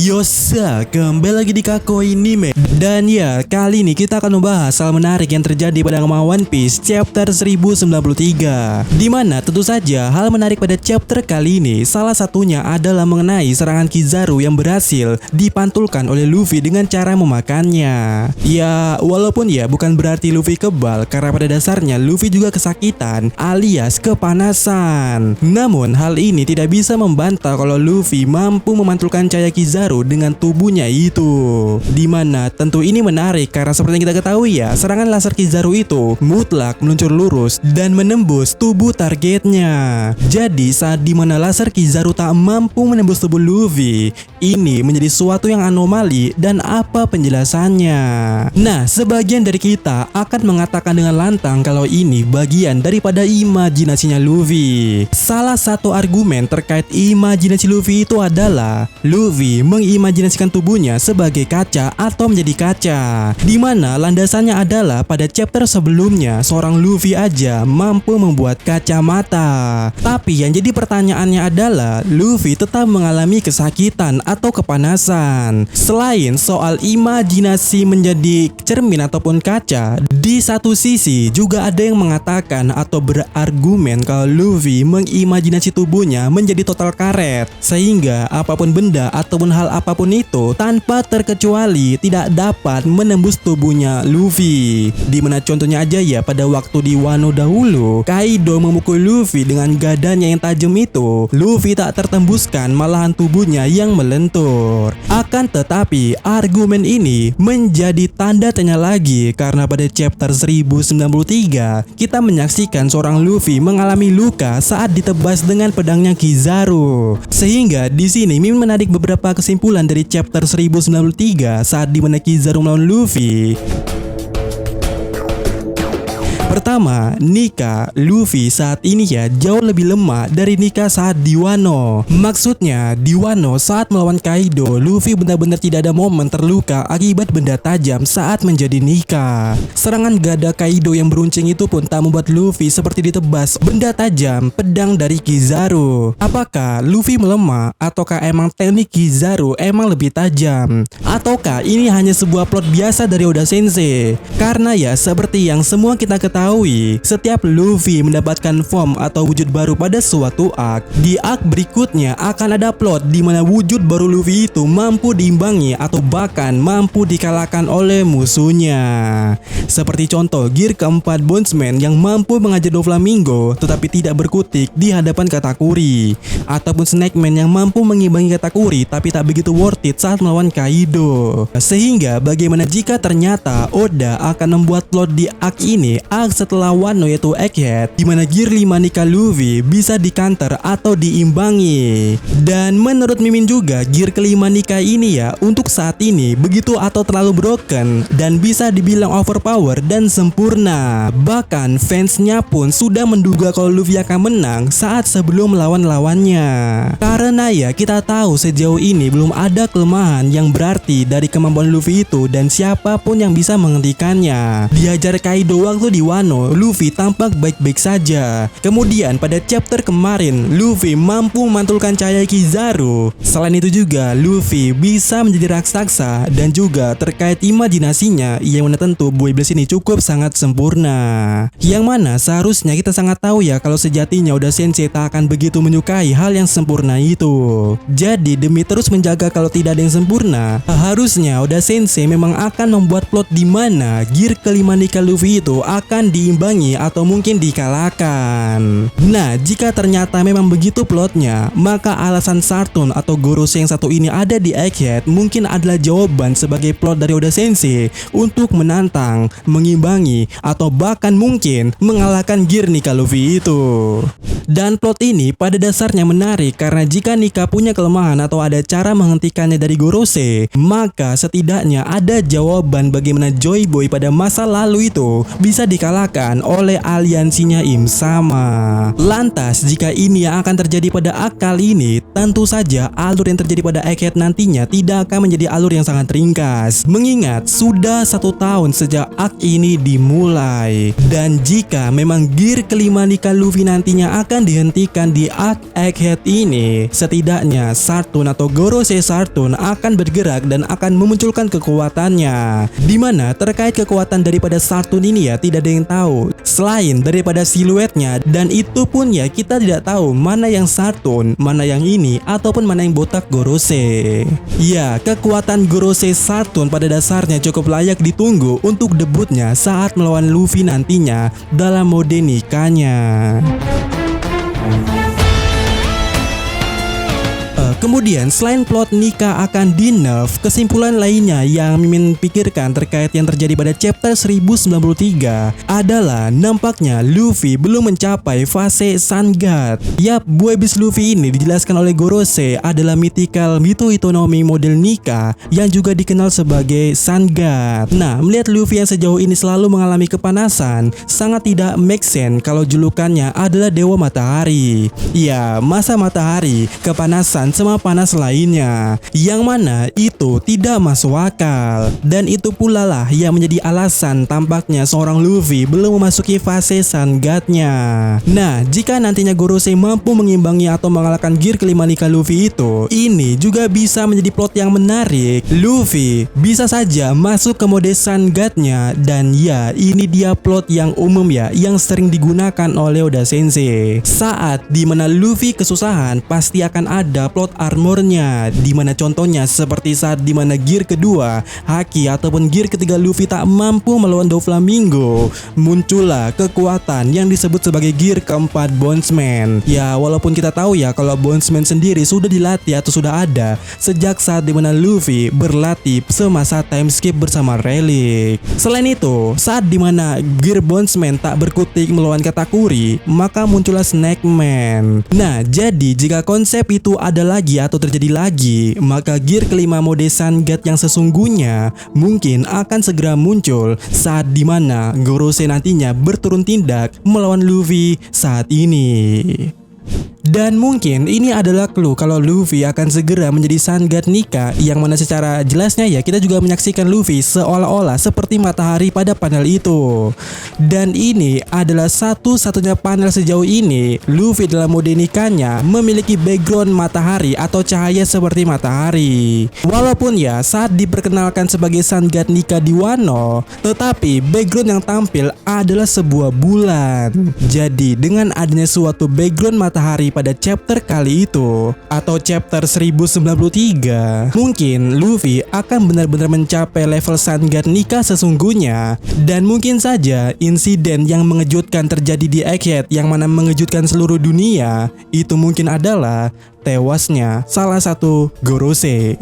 Yosa, kembali lagi di Kakoi Anime. Dan ya, kali ini kita akan membahas hal menarik yang terjadi pada manga One Piece chapter 1093. Dimana tentu saja hal menarik pada chapter kali ini salah satunya adalah mengenai serangan Kizaru yang berhasil dipantulkan oleh Luffy dengan cara memakannya. Ya, walaupun ya bukan berarti Luffy kebal, karena pada dasarnya Luffy juga kesakitan alias kepanasan. Namun hal ini tidak bisa membantah kalau Luffy mampu memantulkan cahaya Kizaru dengan tubuhnya itu. Dimana tentu ini menarik karena seperti yang kita ketahui ya, serangan laser Kizaru itu mutlak meluncur lurus dan menembus tubuh targetnya. Jadi saat dimana laser Kizaru tak mampu menembus tubuh Luffy, ini menjadi suatu yang anomali dan apa penjelasannya? Nah, sebagian dari kita akan mengatakan dengan lantang kalau ini bagian daripada imajinasinya Luffy. Salah satu argumen terkait imajinasi Luffy itu adalah Luffy mengimajinasikan tubuhnya sebagai kaca atau menjadi kaca, dimana landasannya adalah pada chapter sebelumnya seorang Luffy aja mampu membuat kacamata. Tapi yang jadi pertanyaannya adalah Luffy tetap mengalami kesakitan atau kepanasan. Selain soal imajinasi menjadi cermin ataupun kaca, di satu sisi juga ada yang mengatakan atau berargumen kalau Luffy mengimajinasi tubuhnya menjadi total karet, sehingga apapun benda ataupun hal apapun itu tanpa terkecuali tidak dapat menembus tubuhnya Luffy. Dimana contohnya aja ya, pada waktu di Wano dahulu, Kaido memukul Luffy dengan gadanya yang tajam itu, Luffy tak tertembuskan, malahan tubuhnya yang melentur. Akan tetapi argumen ini menjadi tanda tanya lagi karena pada chapter 1093 kita menyaksikan seorang Luffy mengalami luka saat ditebas dengan pedangnya Kizaru. Sehingga di sini Mimin menarik beberapa kesimpulan dari chapter 1093 saat dimana Kizaru melawan Luffy. Pertama, Nika Luffy saat ini ya jauh lebih lemah dari Nika saat di Wano. Maksudnya di Wano saat melawan Kaido, Luffy benar-benar tidak ada momen terluka akibat benda tajam saat menjadi Nika. Serangan gada Kaido yang beruncing itu pun tak membuat Luffy seperti ditebas benda tajam pedang dari Kizaru. Apakah Luffy melemah ataukah emang teknik Kizaru emang lebih tajam? Ataukah ini hanya sebuah plot biasa dari Oda Sensei? Karena ya seperti yang semua kita ketahui, setiap Luffy mendapatkan form atau wujud baru pada suatu arc, di arc berikutnya akan ada plot di mana wujud baru Luffy itu mampu diimbangi atau bahkan mampu dikalahkan oleh musuhnya. Seperti contoh gear keempat Bondsman yang mampu mengajar Doflamingo tetapi tidak berkutik di hadapan Katakuri, ataupun Snakeman yang mampu mengimbangi Katakuri tapi tak begitu worth it saat melawan Kaido. Sehingga bagaimana jika ternyata Oda akan membuat plot di arc ini, arc setelah Wano yaitu Egghead, dimana gear 5 Nika Luffy bisa di counter atau diimbangi. Dan menurut Mimin juga gear kelima Nika ini ya untuk saat ini begitu atau terlalu broken dan bisa dibilang overpower dan sempurna. Bahkan fansnya pun sudah menduga kalau Luffy akan menang saat sebelum melawan lawannya. Karena ya kita tahu sejauh ini belum ada kelemahan yang berarti dari kemampuan Luffy itu dan siapapun yang bisa menghentikannya. Diajar Kaido waktu di Wano, Luffy tampak baik-baik saja. Kemudian pada chapter kemarin, Luffy mampu memantulkan cahaya Kizaru. Selain itu juga, Luffy bisa menjadi raksasa dan juga terkait imajinasinya yang mana tentu Boy Blast ini cukup sangat sempurna. Yang mana seharusnya kita sangat tahu ya kalau sejatinya Oda Sensei tak akan begitu menyukai hal yang sempurna itu. Jadi demi terus menjaga kalau tidak ada yang sempurna, harusnya Oda Sensei memang akan membuat plot di mana gear kelima Nika Luffy itu akan diimbangi atau mungkin dikalahkan. Nah, jika ternyata memang begitu plotnya, maka alasan Sartun atau Gorosei yang satu ini ada di Egghead mungkin adalah jawaban sebagai plot dari Oda Sensei untuk menantang, mengimbangi, atau bahkan mungkin mengalahkan gear Nika Luffy itu. Dan plot ini pada dasarnya menarik karena jika Nika punya kelemahan atau ada cara menghentikannya dari Gorosei, maka setidaknya ada jawaban bagaimana Joy Boy pada masa lalu itu bisa dikalahkan dikalahkan oleh aliansinya Im Sama. Lantas jika ini yang akan terjadi pada arc kali ini, tentu saja alur yang terjadi pada Egghead nantinya tidak akan menjadi alur yang sangat ringkas, mengingat sudah 1 tahun sejak arc ini dimulai. Dan jika memang gear kelima Nika Luffy nantinya akan dihentikan di arc Egghead ini, setidaknya Sartun atau Gorosei Sartun akan bergerak dan akan memunculkan kekuatannya. Dimana terkait kekuatan daripada Sartun ini ya tidak ada yang tahu selain daripada siluetnya, dan itu pun ya kita tidak tahu mana yang Sartun, mana yang ini, ataupun mana yang botak Gorosei. Ya, kekuatan Gorosei Sartun pada dasarnya cukup layak ditunggu untuk debutnya saat melawan Luffy nantinya dalam mode Nikanya. Kemudian selain plot Nika akan di-nerf, kesimpulan lainnya yang Mimin pikirkan terkait yang terjadi pada chapter 1093 adalah nampaknya Luffy belum mencapai fase Sun God. Yap, buah iblis Luffy ini dijelaskan oleh Gorosei adalah mythical Mito-Itonomi model Nika yang juga dikenal sebagai Sun God. Nah, melihat Luffy yang sejauh ini selalu mengalami kepanasan, sangat tidak make sense kalau julukannya adalah Dewa Matahari. Ya, masa matahari, kepanasan sama panas lainnya, yang mana itu tidak masuk akal. Dan itu pula lah yang menjadi alasan tampaknya seorang Luffy belum memasuki fase Sun God-nya. Nah, jika nantinya Gorosei mampu mengimbangi atau mengalahkan gear kelima Nika Luffy itu, ini juga bisa menjadi plot yang menarik. Luffy bisa saja masuk ke mode Sun God-nya, dan ya ini dia plot yang umum ya, yang sering digunakan oleh Oda Sensei. Saat dimana Luffy kesusahan, pasti akan ada plot armornya, dimana contohnya seperti saat dimana gear kedua Haki ataupun gear ketiga Luffy tak mampu melawan Doflamingo, muncullah kekuatan yang disebut sebagai gear keempat Bondsman. Ya, walaupun kita tahu ya kalau Bondsman sendiri sudah dilatih atau sudah ada sejak saat dimana Luffy berlatih semasa time skip bersama Relic. Selain itu, saat dimana gear Bondsman tak berkutik melawan Katakuri, maka muncullah Snakeman. Nah, jadi jika konsep itu ada lagi atau terjadi lagi, maka gear kelima mode Sun God yang sesungguhnya mungkin akan segera muncul saat dimana Gorosei nantinya berturun tindak melawan Luffy saat ini. Dan mungkin ini adalah clue kalau Luffy akan segera menjadi Sun God Nika, yang mana secara jelasnya ya kita juga menyaksikan Luffy seolah-olah seperti matahari pada panel itu. Dan ini adalah satu-satunya panel sejauh ini Luffy dalam mode Nikanya memiliki background matahari atau cahaya seperti matahari. Walaupun ya saat diperkenalkan sebagai Sun God Nika di Wano, tetapi background yang tampil adalah sebuah bulan. Jadi dengan adanya suatu background matahari pada chapter kali itu atau chapter 1093, mungkin Luffy akan benar-benar mencapai level Sun God Nika sesungguhnya. Dan mungkin saja insiden yang mengejutkan terjadi di Egghead, yang mana mengejutkan seluruh dunia, itu mungkin adalah tewasnya salah satu Gorosei.